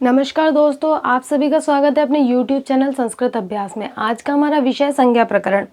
नमस्कार दोस्तों, आप सभी का स्वागत है अपने YouTube चैनल संस्कृत अभ्यास में। आज का हमारा विषय संज्ञा प्रकरण।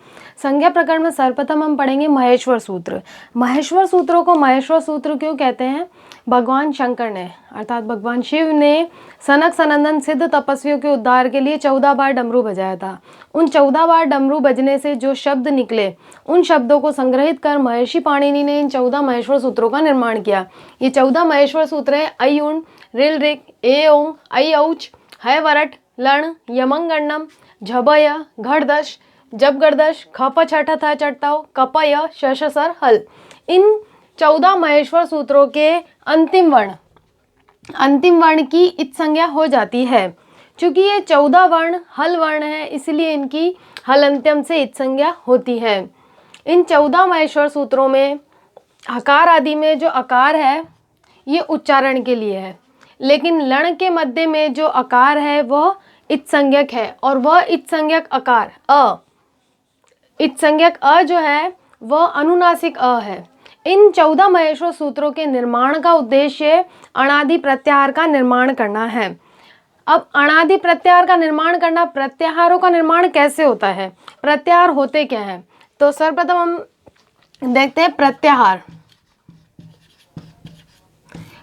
संज्ञा प्रकरण में सर्वप्रथम हम पढ़ेंगे महेश्वर सूत्र। महेश्वर सूत्रों को महेश्वर सूत्र क्यों कहते हैं? भगवान शंकर ने अर्थात भगवान शिव ने सनक सनंदन सिद्ध तपस्वियों के उद्धार के लिए 14 बार डमरू बजाया था। उन 14 बार डमरू बजने से जो शब्द निकले, उन शब्दों को संग्रहित कर महर्षि पाणिनि ने इन 14 महेश्वर सूत्रों का निर्माण किया। ये 14 महेश्वर सूत्र हैं: ऐ उण, ऋल ऋक, ए ओं, ऐ औच, है वरट, लण, यमंगण्डम, झबय, घड़दश, जबगड़दश, खप छठ था चट्टाव, कपय, शशसर हल। इन 14 महेश्वर सूत्रों के अंतिम वर्ण की इत संज्ञा हो जाती है। चूंकि ये 14 वर्ण हल वर्ण है, इसलिए इनकी हल अंत्यम से इत संज्ञा होती है। इन 14 महेश्वर सूत्रों में हकार आदि में जो अकार है ये उच्चारण के लिए है, लेकिन लण के मध्य में जो अकार है वह इत संज्ञक है, और वह इत संज्ञक अकार इत संज्ञक अ जो है वह अनुनासिक अ है। इन 14 महेश्वर सूत्रों के निर्माण का उद्देश्य अणादि प्रत्याहार का निर्माण करना है। अब अणादि प्रत्याहार का निर्माण करना, प्रत्याहारों का निर्माण कैसे होता है, प्रत्याहार होते क्या है? तो सर्वप्रथम हम देखते हैं प्रत्याहार।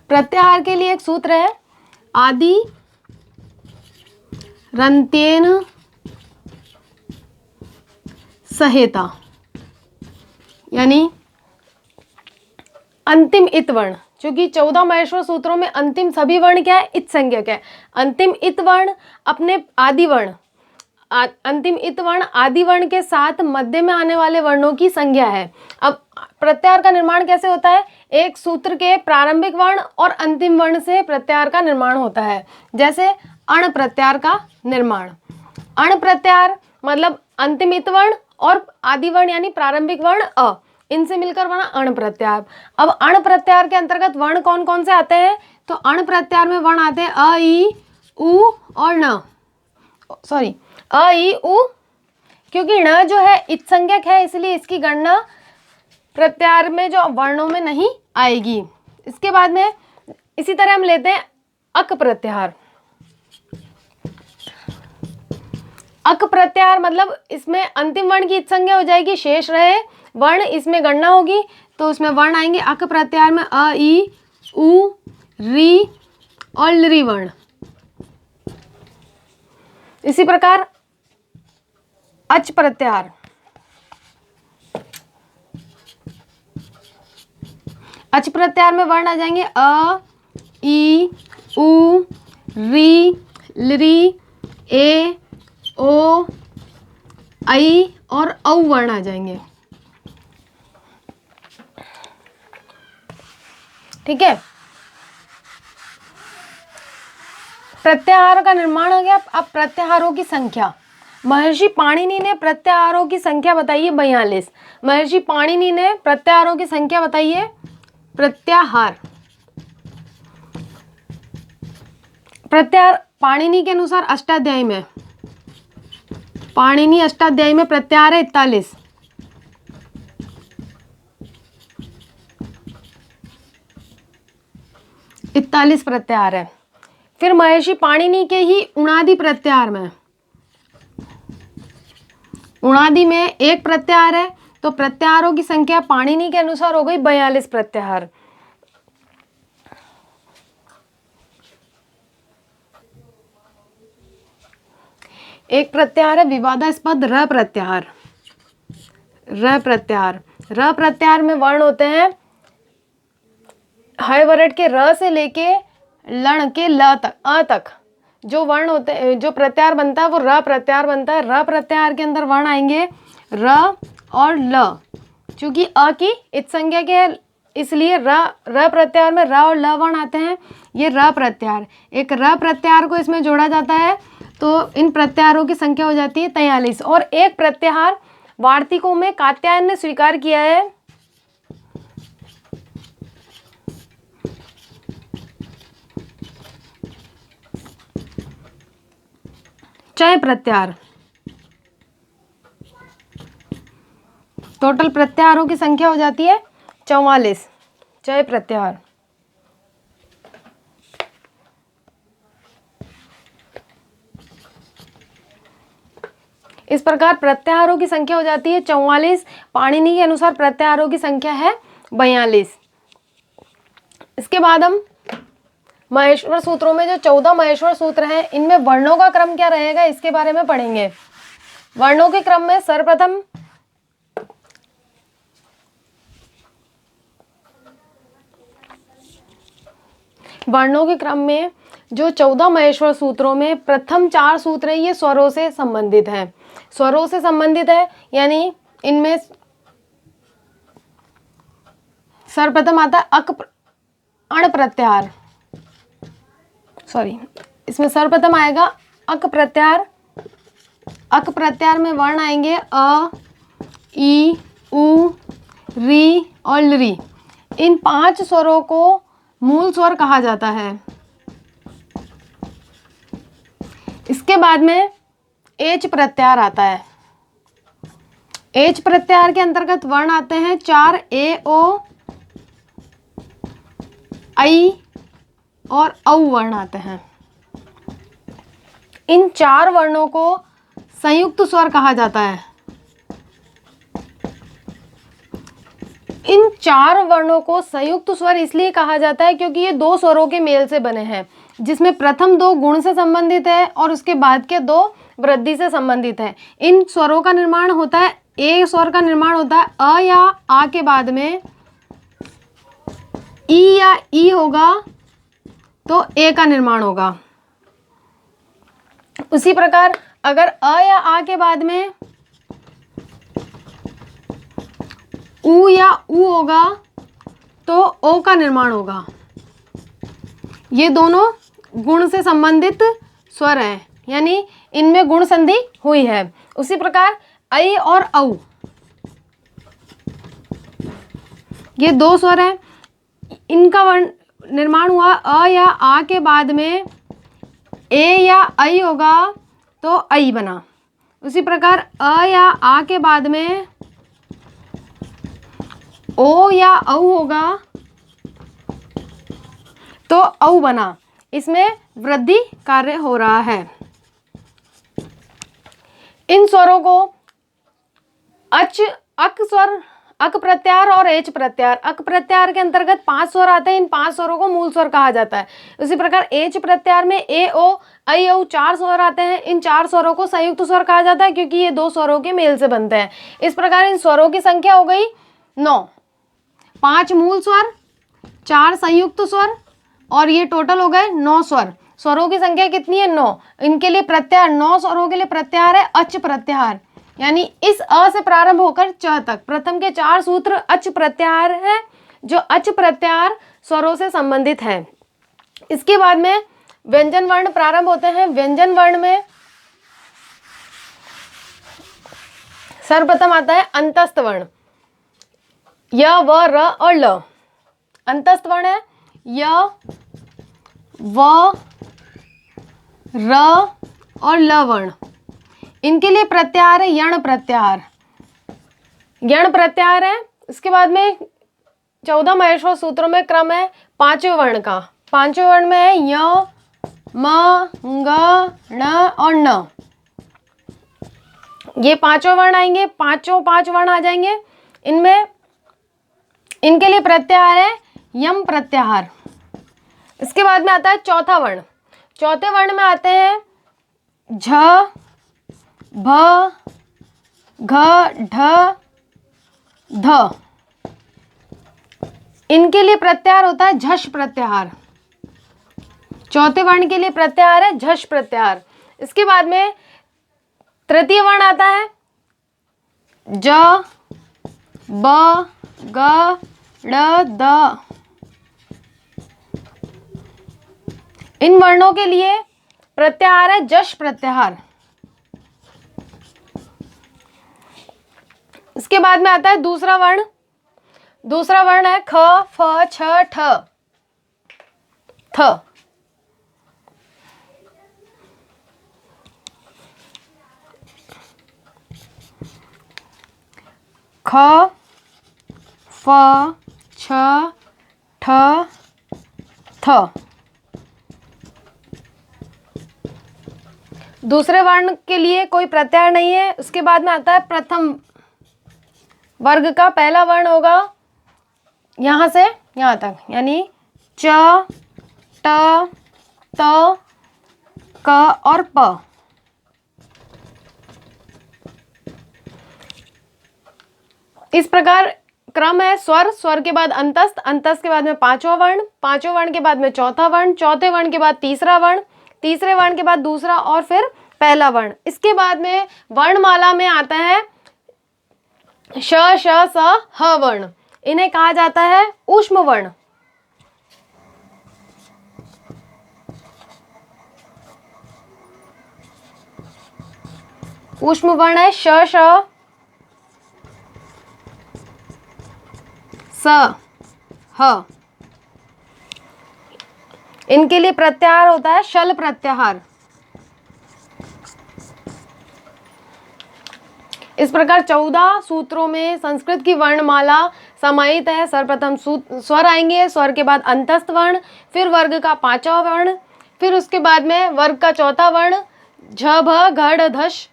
प्रत्याहार के लिए एक सूत्र है, आदि रंत्येन सहेता, यानी अंतिम इत वर्ण। क्योंकि 14 महेश्वर सूत्रों में अंतिम सभी वर्ण क्या है? इत संज्ञक है। अंतिम इत वर्ण अपने आदि वर्ण अंतिम इत वर्ण आदि वर्ण के साथ मध्य में आने वाले वर्णों की संज्ञा है। अब प्रत्याहार का निर्माण कैसे होता है? एक सूत्र के प्रारंभिक वर्ण और अंतिम वर्ण से प्रत्याहार का निर्माण होता है। जैसे अण प्रत्याहार का निर्माण। अण प्रत्याहार मतलब अंतिम इत वर्ण और आदि वर्ण यानी प्रारंभिक वर्ण अ, इनसे मिलकर बना अण प्रत्याहार। अब अण प्रत्याहार के अंतर्गत वर्ण कौन कौन से आते हैं? तो अण प्रत्याहार में वर्ण आते हैं अ, ई, उ और न। अ, ई, उ, क्योंकि ण जो है इत संज्ञक है, इसलिए इसकी गणना प्रत्याहार में जो वर्णों में नहीं आएगी। इसके बाद में इसी तरह हम लेते हैं अक प्रत्याहार। अक प्रत्याहार मतलब इसमें अंतिम वर्ण की इत संज्ञा हो जाएगी, शेष रहे वर्ण इसमें गणना होगी, तो उसमें वर्ण आएंगे अक प्रत्याहार में अ, ई, उ, री और लृ वर्ण। इसी प्रकार अच प्रत्याहार। अच प्रत्याहार में वर्ण आ जाएंगे अ, ई, उ, री, लृ, ए, ओ, ऐ और औ वर्ण आ जाएंगे। ठीक है, प्रत्याहार का निर्माण हो गया। अब प्रत्याहारों की संख्या। महर्षि पाणिनि ने प्रत्याहारों की संख्या बताई है 42। महर्षि पाणिनि ने प्रत्याहारों की संख्या बताई है। प्रत्याहार पाणिनि के अनुसार अष्टाध्यायी में, पाणिनि अष्टाध्यायी में प्रत्याहार है 41। प्रत्याहार है। फिर महर्षि पाणिनि के ही उणादि प्रत्याहार में, उणादि में एक प्रत्याहार है, तो प्रत्याहारों की संख्या पाणिनि के अनुसार हो गई 42 प्रत्याहार। एक प्रत्याहार है विवादास्पद र प्रत्याहार। र प्रत्याहार में वर्ण होते हैं हय वरट के र से लेके लण के ल तक, अ तक जो वर्ण होते हैं, जो प्रत्याहार बनता है वो र प्रत्याहार बनता है। र प्रत्याहार के अंदर वर्ण आएंगे र और ल। चूंकि अ की इत संज्ञा के है, इसलिए र प्रत्याहार में र और ल वर्ण आते हैं। ये र प्रत्याहार, एक र प्रत्याहार को इसमें जोड़ा जाता है, तो इन प्रत्याहारों की संख्या हो जाती है 43। और एक प्रत्याहार वार्तिकों में कात्यायन ने स्वीकार किया है, चय प्रत्याहार। टोटल प्रत्याहारों की संख्या हो जाती है 44। चय प्रत्याहार। इस प्रकार प्रत्याहारों की संख्या हो जाती है 44। पाणिनि के अनुसार प्रत्याहारों की संख्या है 42। इसके बाद हम महेश्वर सूत्रों में जो 14 महेश्वर सूत्र हैं, इनमें वर्णों का क्रम क्या रहेगा इसके बारे में पढ़ेंगे। वर्णों के क्रम में सर्वप्रथम वर्णों के क्रम में जो 14 महेश्वर सूत्रों में प्रथम 4 सूत्र हैं, ये स्वरों से संबंधित हैं। स्वरों से संबंधित है यानी इनमें सर्वप्रथम आता है अण प्रत्याहार, सॉरी, इसमें सर्वप्रथम आएगा अक प्रत्याहार। अक प्रत्याहार में वर्ण आएंगे अ, ई, उ, री और लृ। इन 5 स्वरों को मूल स्वर कहा जाता है। इसके बाद में एच प्रत्याहार आता है। एच प्रत्याहार के अंतर्गत वर्ण आते हैं 4, ए, ओ, आई और औ वर्ण आते हैं। इन 4 वर्णों को संयुक्त स्वर कहा जाता है। इन 4 वर्णों को संयुक्त स्वर इसलिए कहा जाता है क्योंकि ये 2 स्वरों के मेल से बने हैं, जिसमें प्रथम 2 गुण से संबंधित है और उसके बाद के 2 वृद्धि से संबंधित है। इन स्वरों का निर्माण होता है, ए स्वर का निर्माण होता है अ या आ के बाद में ई या ई होगा तो ए का निर्माण होगा। उसी प्रकार अगर अ या आ के बाद में उ या उ होगा तो ओ का निर्माण होगा। ये दोनों गुण से संबंधित स्वर हैं, यानी इनमें गुण संधि हुई है। उसी प्रकार ऐ और औ, ये 2 स्वर हैं, इनका निर्माण हुआ अ या आ के बाद में ए या ऐ होगा तो ऐ बना। उसी प्रकार अ या आ के बाद में ओ या औ होगा तो औ बना। इसमें वृद्धि कार्य हो रहा है। इन स्वरों को अक स्वर, अक प्रत्याहार और एच प्रत्याहार। अक प्रत्याहार के अंतर्गत 5 स्वर आते हैं। इन 5 स्वरों को मूल स्वर कहा जाता है। उसी प्रकार एच प्रत्याहार में ए, ओ, ऐ, औ 4 स्वर आते हैं। इन 4 स्वरों को संयुक्त स्वर कहा जाता है क्योंकि ये 2 स्वरों के मेल से बनते हैं। इस प्रकार इन स्वरों की संख्या हो गई 9। 5 मूल स्वर, 4 संयुक्त स्वर और ये टोटल हो गए 9 स्वर। स्वरों की संख्या कितनी है? 9। इनके लिए प्रत्याहार, 9 स्वरों के लिए प्रत्याहार है अच प्रत्याहार, यानी इस अ से प्रारंभ होकर च तक प्रथम के 4 सूत्र अच प्रत्याहार है, जो अच प्रत्याहार स्वरों से संबंधित है। इसके बाद में व्यंजन वर्ण प्रारंभ होते हैं। व्यंजन वर्ण में सर्वप्रथम आता है अंतस्थ वर्ण, य, व, र और ल। अंतस्थ वर्ण है य, व, र और ल वर्ण। इनके लिए प्रत्याहार है यण प्रत्याहार। यण प्रत्याहार है। इसके बाद में 14 महेश्वर सूत्रों में क्रम है 5वें वर्ण का। 5वें वर्ण में है य, म, ग, ण और न। ये 5वें वर्ण आएंगे, 5 वर्ण आ जाएंगे। इनमें इनके लिए प्रत्याहार है यम प्रत्याहार। इसके बाद में आता है चौथा वर्ण। चौथे वर्ण में आते हैं झ, भ, घ, ढ, ध। इनके लिए प्रत्याहार होता है झष प्रत्याहार। चौथे वर्ण के लिए प्रत्याहार है झष प्रत्याहार। इसके बाद में तृतीय वर्ण आता है ज, ब, ग, ड़, द। इन वर्णों के लिए प्रत्याहार है जश प्रत्याहार। इसके बाद में आता है दूसरा वर्ण। दूसरा वर्ण है ख, फ, छ, ठ, थ। ख, फ, छ, ठ, थ। दूसरे वर्ण के लिए कोई प्रत्याहार नहीं है। उसके बाद में आता है प्रथम वर्ग का पहला वर्ण होगा यहाँ से यहाँ तक, यानी च, ट, त, क और प। इस प्रकार क्रम है स्वर, स्वर के बाद अंतस्थ, अंतस्थ के बाद में पांचवा वर्ण, पांचवें वर्ण के बाद में चौथा वर्ण, चौथे वर्ण के बाद तीसरा वर्ण, तीसरे वर्ण के बाद दूसरा और फिर पहला वर्ण। इसके बाद में वर्णमाला में आता है श, श, स, ह वर्ण। इन्हें कहा जाता है ऊष्म वर्ण। ऊष्म वर्ण है श, श, स, ह। इनके लिए प्रत्याहार होता है शल प्रत्याहार। इस प्रकार 14 सूत्रों में संस्कृत की वर्णमाला समाहित है। सर्वप्रथम स्वर आएंगे, स्वर के बाद अंतस्थ वर्ण, फिर वर्ग का पांचवा वर्ण, फिर उसके बाद में वर्ग का चौथा वर्ण झ, भ, घ, ढ, धश,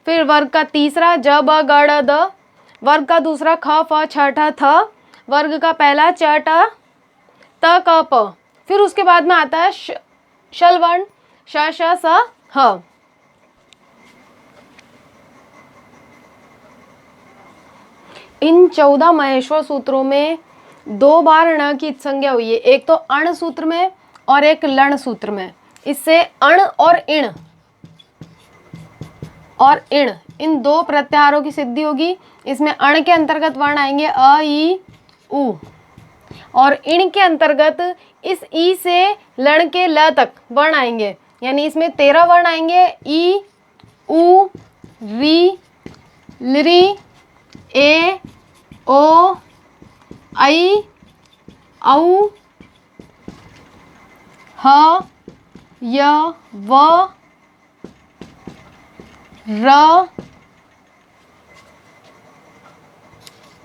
फिर वर्ग का तीसरा ज, ब, ग, ड़, द, वर्ग का दूसरा ख, फ, छ, ठ, थ, वर्ग का पहला च, ट, त, क, प, फिर उसके बाद में आता है शल वर्ण श, श, स, ह। इन 14 महेश्वर सूत्रों में 2 बार ण की संज्ञा हुई है, एक तो अण सूत्र में और एक लण सूत्र में। इससे अण और इण इन 2 प्रत्याहारों की सिद्धि होगी। इसमें अण के अंतर्गत वर्ण आएंगे अ, ई, उ, और इण के अंतर्गत इस ई से लण के ल तक वर्ण आएंगे, यानी इसमें 13 वर्ण आएंगे ई, उ, री, लृ, ए, ओ, ऐ, औ, ह, य, व, र,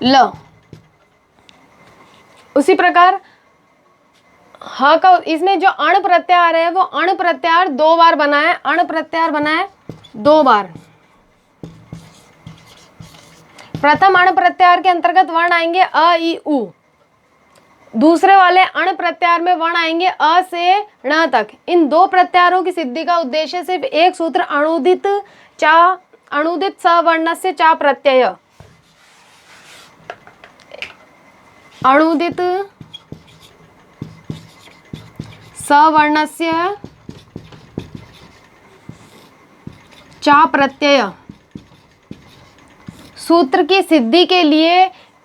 ल। उसी प्रकार ह का इसमें जो अण प्रत्याहार है वो अण प्रत्याहार 2 बार बना है, अण प्रत्याहार बना है 2 बार। प्रथम अण प्रत्याहार के अंतर्गत वर्ण आएंगे अ, ई, उ। दूसरे वाले अण प्रत्याहार में वर्ण आएंगे अ से ण तक। इन 2 प्रत्याहारों की सिद्धि का उद्देश्य सिर्फ एक सूत्र अणुदित सवर्णस्य चा प्रत्यय, अणुदित सवर्णस्य चा प्रत्यय सूत्र की सिद्धि के लिए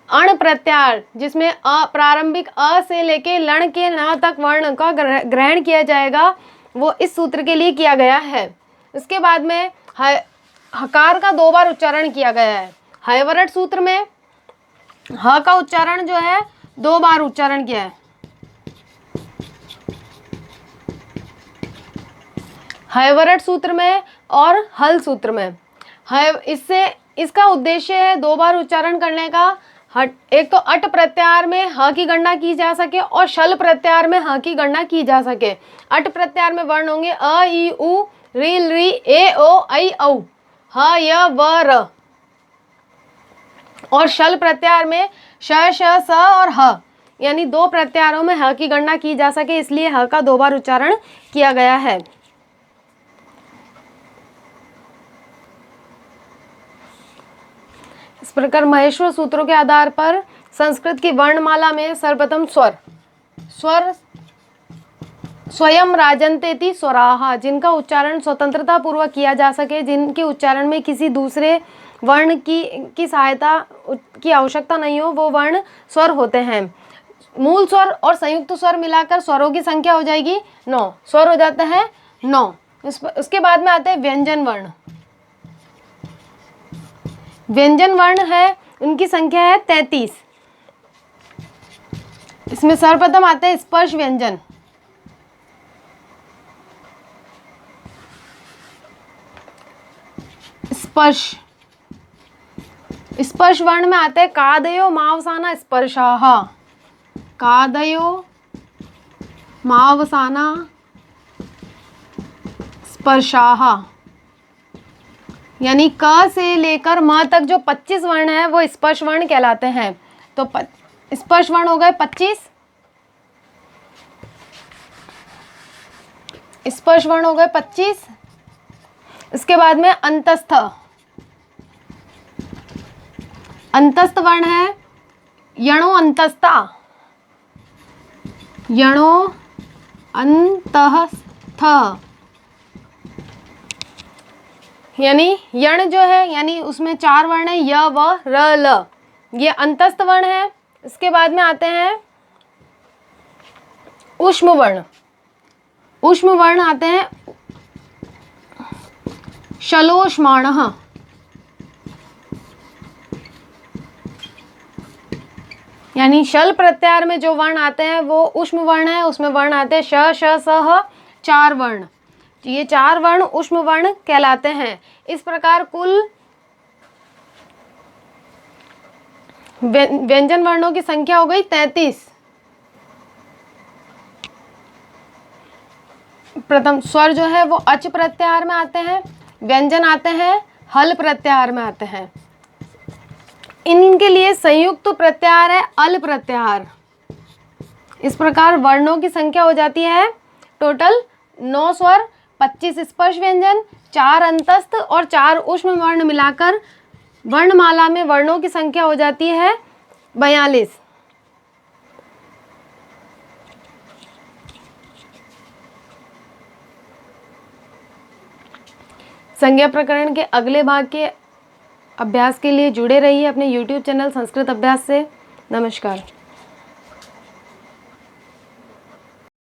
अण प्रत्याहार, जिसमें प्रारंभिक अ से लेके लण के न तक वर्ण का ग्रहण किया जाएगा, वो इस सूत्र के लिए किया गया है। इसके बाद में हकार का 2 बार उच्चारण किया गया है। हयवरट सूत्र में ह का उच्चारण जो है 2 बार उच्चारण किया है। हयवरट सूत्र में और हल सूत्र में। इसका उद्देश्य है 2 बार उच्चारण करने का। एक तो अट प्रत्याहार में ह की गणना की जा सके और शल प्रत्याहार में ह की गणना की जा सके। अट प्रत्याहार में वर्ण होंगे अ, ई, उ, री, लृ, ए, ओ, ऐ, औ, ह, य, व, र। और शल प्रत्याहार में श, श, स और ह, यानी 2 प्रत्याहारों में ह की गणना की जा सके, इसलिए ह का 2 बार उच्चारण किया गया है। इस प्रकार महेश्वर सूत्रों के आधार पर संस्कृत की वर्णमाला में सर्वप्रथम स्वर स्वयं राजन्तेति स्वराहा, जिनका उच्चारण स्वतंत्रता पूर्वक किया जा सके, जिनके उच्चारण में किसी दूसरे वर्ण की सहायता की आवश्यकता नहीं हो, वो वर्ण स्वर होते हैं। मूल स्वर और संयुक्त स्वर मिलाकर स्वरों की संख्या हो जाएगी 9, स्वर हो जाते हैं 9। उसके बाद में आते हैं व्यंजन वर्ण। व्यंजन वर्ण है, उनकी संख्या है 33। इसमें सर्वप्रथम आते हैं स्पर्श व्यंजन। स्पर्श वर्ण में आते हैं कादयो, मावसाना, स्पर्शाः। कादयो, मावसाना, स्पर्शाः। यानी क से लेकर म तक जो 25 वर्ण है वो स्पर्श वर्ण कहलाते हैं। तो स्पर्श वर्ण हो गए 25, स्पर्श वर्ण हो गए 25। इसके बाद में अंतस्थ, अंतस्थ वर्ण है यणो अंतस्था, यणो अंतस्थ, यानी यण जो है यानी उसमें 4 वर्ण है य व र ल, ये अंतस्थ वर्ण है। इसके बाद में आते हैं ऊष्म वर्ण, ऊष्म वर्ण आते हैं शलोष्माणः, यानी शल प्रत्याहार में जो वर्ण आते हैं वो ऊष्म वर्ण है। उसमें वर्ण आते हैं श श स ह, 4 वर्ण। ये 4 वर्ण ऊष्म वर्ण कहलाते हैं। इस प्रकार कुल व्यंजन वर्णों की संख्या हो गई 33। प्रथम स्वर जो है वो अच प्रत्याहार में आते हैं, व्यंजन आते हैं हल प्रत्याहार में आते हैं। इनके लिए संयुक्त प्रत्याहार है अल प्रत्याहार। इस प्रकार वर्णों की संख्या हो जाती है टोटल 9 स्वर, 25 स्पर्श व्यंजन, 4 अंतस्थ और 4 ऊष्म वर्ण मिलाकर वर्णमाला में वर्णों की संख्या हो जाती है 42। संज्ञा प्रकरण के अगले भाग के अभ्यास के लिए जुड़े रहिए अपने YouTube चैनल संस्कृत अभ्यास से। नमस्कार।